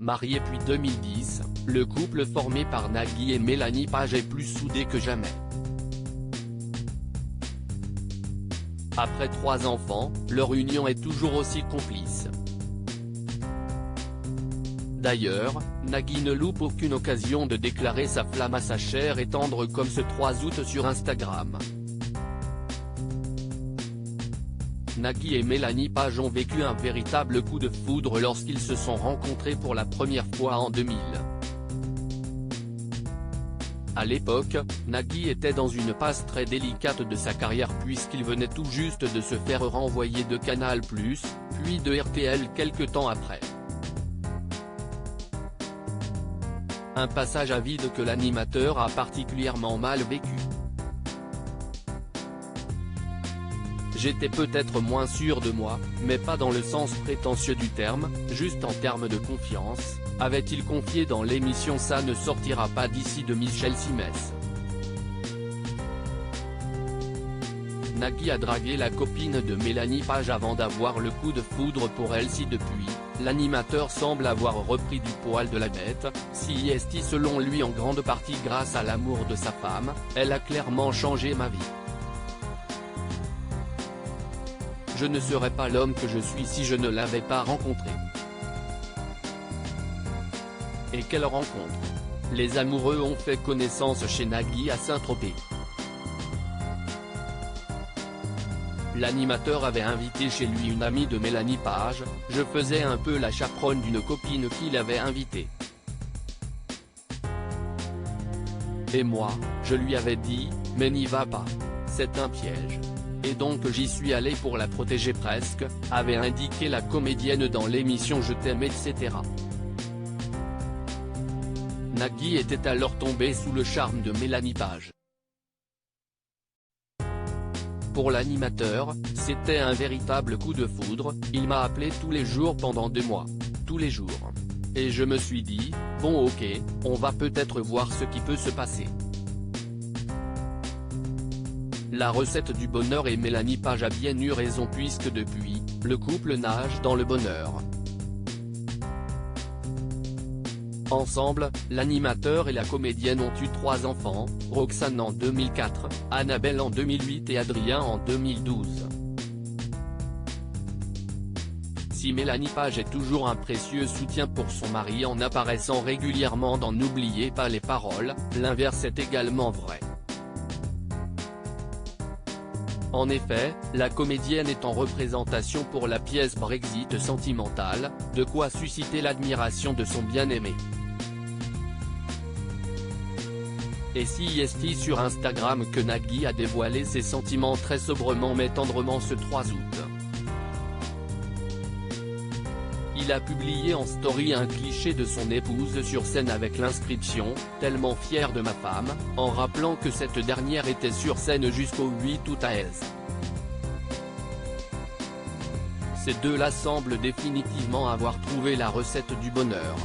Marié depuis 2010, le couple formé par Nagui et Mélanie Page est plus soudé que jamais. Après 3 enfants, leur union est toujours aussi complice. D'ailleurs, Nagui ne loupe aucune occasion de déclarer sa flamme à sa chère et tendre comme ce 3 août sur Instagram. Nagui et Mélanie Page ont vécu un véritable coup de foudre lorsqu'ils se sont rencontrés pour la première fois en 2000. À l'époque, Nagui était dans une passe très délicate de sa carrière puisqu'il venait tout juste de se faire renvoyer de Canal+, puis de RTL quelque temps après. Un passage à vide que l'animateur a particulièrement mal vécu. J'étais peut-être moins sûr de moi, mais pas dans le sens prétentieux du terme, juste en termes de confiance, avait-il confié dans l'émission Ça ne sortira pas d'ici de Michel Simès. Nagui a dragué la copine de Mélanie Page avant d'avoir le coup de foudre pour elle. Si depuis, l'animateur semble avoir repris du poil de la bête, si est selon lui en grande partie grâce à l'amour de sa femme, elle a clairement changé ma vie. Je ne serais pas l'homme que je suis si je ne l'avais pas rencontré. Et quelle rencontre! Les amoureux ont fait connaissance chez Nagui à Saint-Tropez. L'animateur avait invité chez lui une amie de Mélanie Page, je faisais un peu la chaperonne d'une copine qu'il avait invitée. Et moi, je lui avais dit, mais n'y va pas. C'est un piège. Et donc j'y suis allé pour la protéger presque, avait indiqué la comédienne dans l'émission Je t'aime etc. Nagui était alors tombé sous le charme de Mélanie Page. Pour l'animateur, c'était un véritable coup de foudre, il m'a appelé tous les jours pendant 2 mois. Tous les jours. Et je me suis dit, bon ok, on va peut-être voir ce qui peut se passer. La recette du bonheur et Mélanie Page a bien eu raison puisque depuis, le couple nage dans le bonheur. Ensemble, l'animateur et la comédienne ont eu 3 enfants, Roxane en 2004, Annabelle en 2008 et Adrien en 2012. Si Mélanie Page est toujours un précieux soutien pour son mari en apparaissant régulièrement dans N'oubliez pas les paroles, l'inverse est également vrai. En effet, la comédienne est en représentation pour la pièce Brexit sentimentale, de quoi susciter l'admiration de son bien-aimé. Et si est sur Instagram que Nagui a dévoilé ses sentiments très sobrement mais tendrement ce 3 août. Il a publié en story un cliché de son épouse sur scène avec l'inscription « Tellement fier de ma femme », en rappelant que cette dernière était sur scène jusqu'au 8 août à Aise. Ces deux-là semblent définitivement avoir trouvé la recette du bonheur.